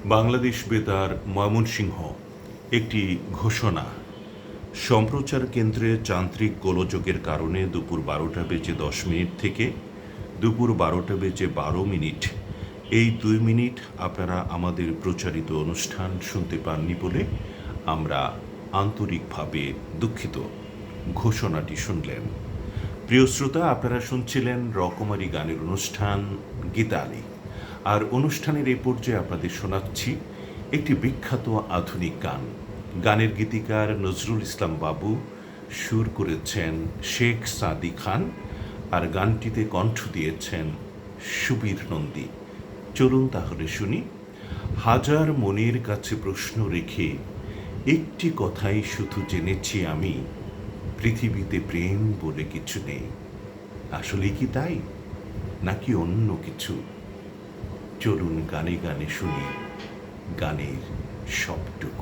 বাংলাদেশ বেতার ময়মনসিংহ একটি ঘোষণা। সম্প্রচার কেন্দ্রে যান্ত্রিক গোলযোগের কারণে দুপুর 12:10 থেকে দুপুর 12:12 এই 2 মিনিট আপনারা আমাদের প্রচারিত অনুষ্ঠান শুনতে পাননি বলে আমরা আন্তরিকভাবে দুঃখিত। ঘোষণাটি শুনলেন। প্রিয় শ্রোতা, আপনারা শুনছিলেন রকমারি গানের অনুষ্ঠান গীতালি। আর অনুষ্ঠানের এই পর্যায়ে আপনাদের শোনাচ্ছি একটি বিখ্যাত আধুনিক গান। গানের গীতিকার নজরুল ইসলাম বাবু, সুর করেছেন শেখ সাদি খান, আর গানটিতে কণ্ঠ দিয়েছেন সুবীর নন্দী। চলুন তাহলে শুনি। হাজার মনের কাছে প্রশ্ন রেখে একটি কথাই শুধু জেনেছি আমি, পৃথিবীতে প্রেম বলে কিছু নেই। আসলে কি তাই, নাকি অন্য কিছু? চলুন গানে গানে শুনি গানের সবটুকু।